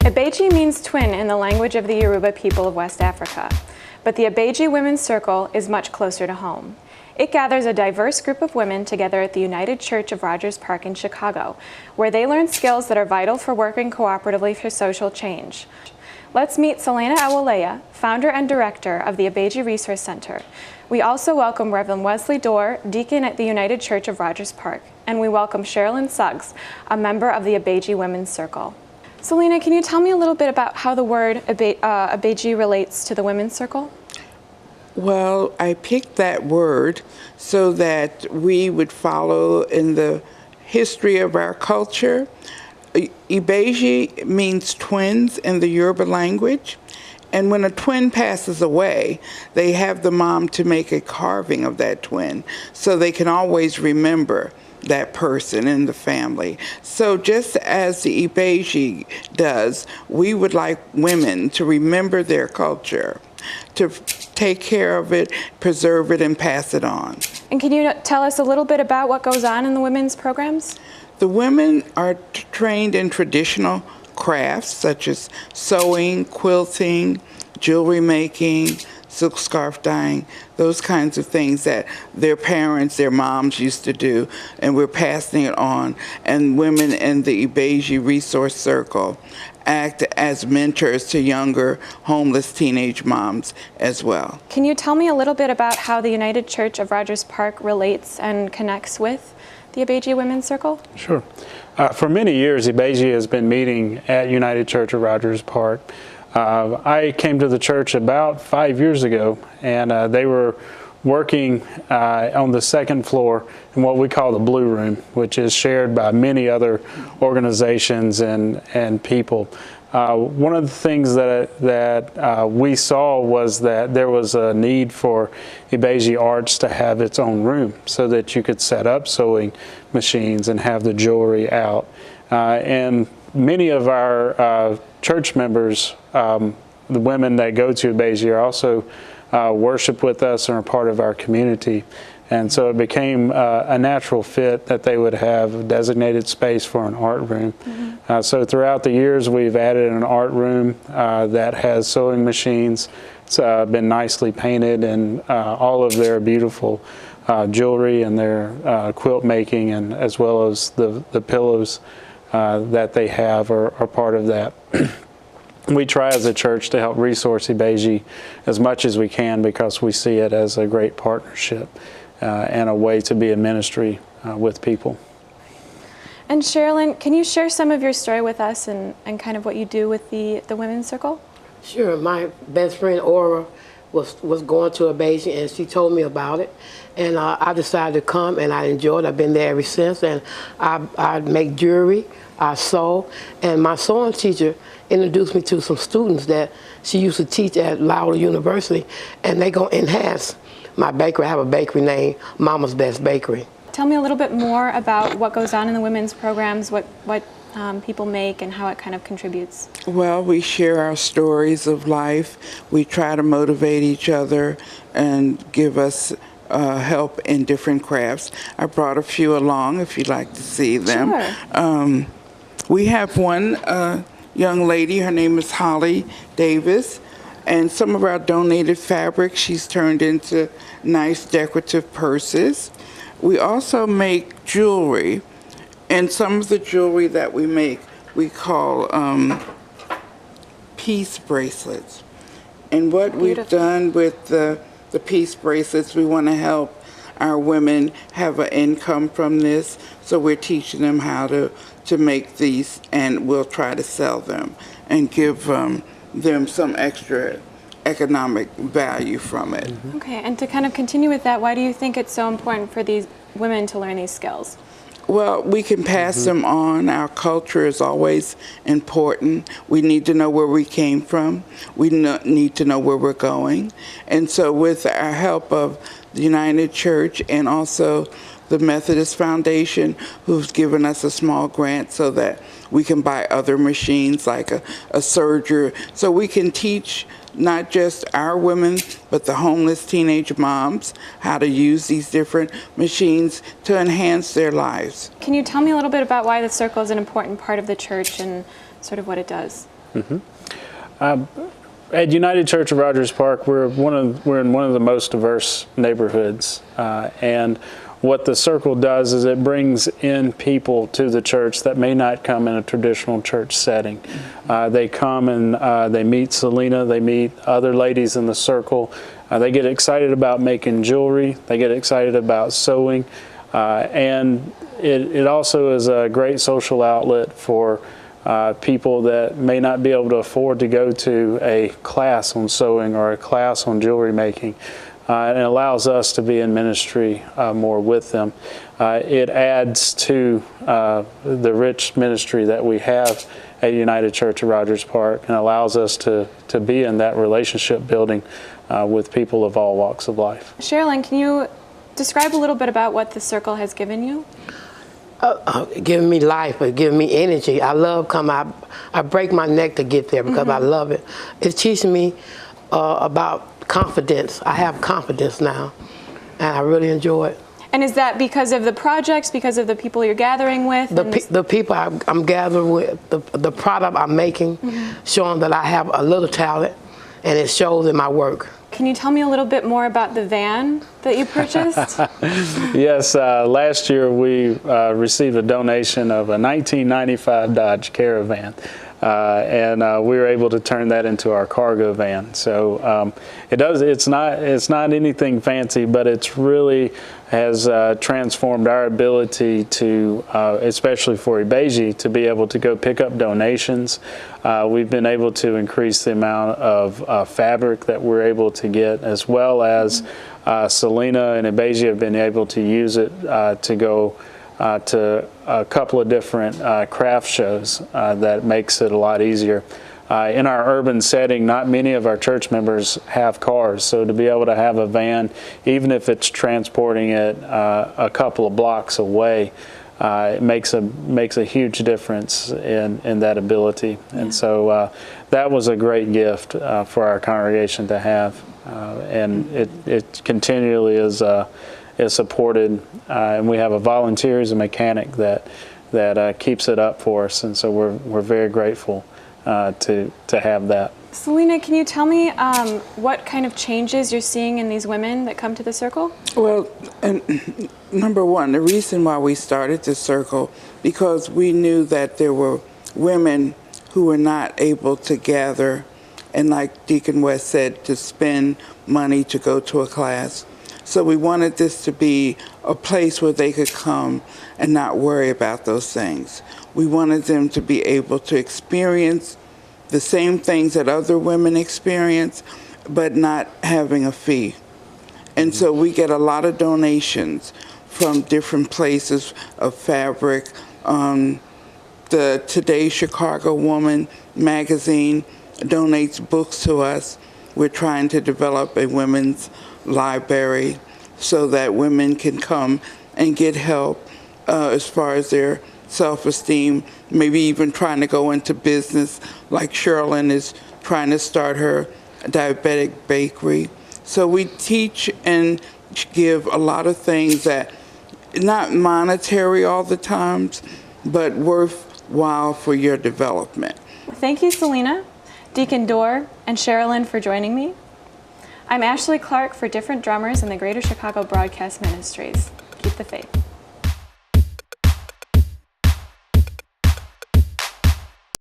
Ibeji means twin in the language of the Yoruba people of West Africa, but the Abaye-G Women's Circle is much closer to home. It gathers a diverse group of women together at the United Church of Rogers Park in Chicago, where they learn skills that are vital for working cooperatively for social change. Let's meet Selena Awoleye, founder and director of the Abaye-G Resource Center. We also welcome Reverend Wesley Dorr, deacon at the United Church of Rogers Park, and we welcome Sherilyn Suggs, a member of the Abaye-G Women's Circle. Selena, can you tell me a little bit about how the word Abaye-G relates to the Women's Circle? Well, I picked that word so that we would follow in the history of our culture. Ibeji means twins in the Yoruba language. And when a twin passes away, they have the mom to make a carving of that twin so they can always remember that person in the family. So just as the Ibeji does, we would like women to remember their culture, to take care of it, preserve it, and pass it on. And can you tell us a little bit about what goes on in the women's programs? The women are trained in traditional crafts such as sewing, quilting, jewelry making, silk scarf dyeing, those kinds of things that their parents, their moms used to do, and we're passing it on. And women in the Ibeji Resource Circle act as mentors to younger homeless teenage moms as well. Can you tell me a little bit about how the United Church of Rogers Park relates and connects with the Abaye-G Women's Circle? Sure. For many years, Ibeji has been meeting at United Church of Rogers Park. I came to the church about 5 years ago, and they were working on the second floor in what we call the Blue Room, which is shared by many other organizations and people. One of the things that we saw was that there was a need for Ibeji Arts to have its own room so that you could set up sewing machines and have the jewelry out. And many of our church members, the women that go to Abaye-G, are also worship with us and are part of our community. And so it became a natural fit that they would have a designated space for an art room. Mm-hmm. So throughout the years, we've added an art room that has sewing machines. It's been nicely painted, and all of their beautiful jewelry and their quilt making, and as well as the pillows that they have are part of that. We try as a church to help resource Ibeji as much as we can because we see it as a great partnership and a way to be a ministry with people. And Sherilyn, can you share some of your story with us and kind of what you do with the Women's Circle? Sure. My best friend Aura was going to Abaye-G, and she told me about it, and I decided to come, and I enjoyed it. I've been there ever since, and I make jewelry, I sew, and my sewing teacher introduced me to some students that she used to teach at Louder University, and they gonna enhance my bakery. I have a bakery named Mama's Best Bakery. Tell me a little bit more about what goes on in the women's programs, what people make, and how it kind of contributes. Well, we share our stories of life. We try to motivate each other and give us help in different crafts. I brought a few along if you'd like to see them. Sure. We have one young lady, her name is Holly Davis, and some of our donated fabric she's turned into nice decorative purses. We also make jewelry, and some of the jewelry that we make we call peace bracelets. And what we've done with the peace bracelets, we want to help our women have an income from this, so we're teaching them how to make these, and we'll try to sell them and give them some extra economic value from it. Mm-hmm. Okay, and to kind of continue with that, why do you think it's so important for these women to learn these skills? Well, we can pass them on. Our culture is always important. We need to know where we came from. We need to know where we're going. And so with our help of the United Church and also the Methodist Foundation, who's given us a small grant so that we can buy other machines like a serger, so we can teach not just our women, but the homeless teenage moms how to use these different machines to enhance their lives. Can you tell me a little bit about why the circle is an important part of the church and sort of what it does? At United Church of Rogers Park, we're in one of the most diverse neighborhoods, and what the circle does is it brings in people to the church that may not come in a traditional church setting. They come and they meet Selena, they meet other ladies in the circle. They get excited about making jewelry, they get excited about sewing, and it also is a great social outlet for people that may not be able to afford to go to a class on sewing or a class on jewelry making. And it allows us to be in ministry more with them. It adds to the rich ministry that we have at United Church of Rogers Park, and allows us to be in that relationship building with people of all walks of life. Sherilyn, can you describe a little bit about what the circle has given you? Giving me life, but giving me energy. I love coming. I break my neck to get there because I love it. It's teaching me about confidence. I have confidence now, and I really enjoy it. And is that because of the projects, because of the people you're gathering with? The people I'm gathering with, the product I'm making, showing that I have a little talent, and it shows in my work. Can you tell me a little bit more about the van that you purchased? Yes, last year we received a donation of a 1995 Dodge Caravan. And we were able to turn that into our cargo van. So it's not anything fancy, but it's really has transformed our ability to, especially for Ibeji, to be able to go pick up donations. We've been able to increase the amount of fabric that we're able to get, as well as Selena and Abaye-G have been able to use it to go to a couple of different craft shows that makes it a lot easier. In our urban setting, not many of our church members have cars, so to be able to have a van, even if it's transporting it a couple of blocks away, it makes a huge difference in that ability. Yeah. And so that was a great gift for our congregation to have, and it continually is supported, and we have a volunteer as a mechanic that keeps it up for us, and so we're very grateful to have that. Selena, can you tell me what kind of changes you're seeing in these women that come to the circle? Well, number one, the reason why we started the circle, because we knew that there were women who were not able to gather, and like Deacon West said, to spend money to go to a class. So we wanted this to be a place where they could come and not worry about those things. We wanted them to be able to experience the same things that other women experience, but not having a fee. And so we get a lot of donations from different places of fabric. The Today Chicago Woman magazine donates books to us. We're trying to develop a women's library so that women can come and get help as far as their self-esteem, maybe even trying to go into business, like Sherilyn is trying to start her diabetic bakery. So we teach and give a lot of things that not monetary all the times, but worthwhile for your development. Thank you, Selena, Deacon Dorr, and Sherilyn for joining me. I'm Ashley Clark for Different Drummers in the Greater Chicago Broadcast Ministries. Keep the faith.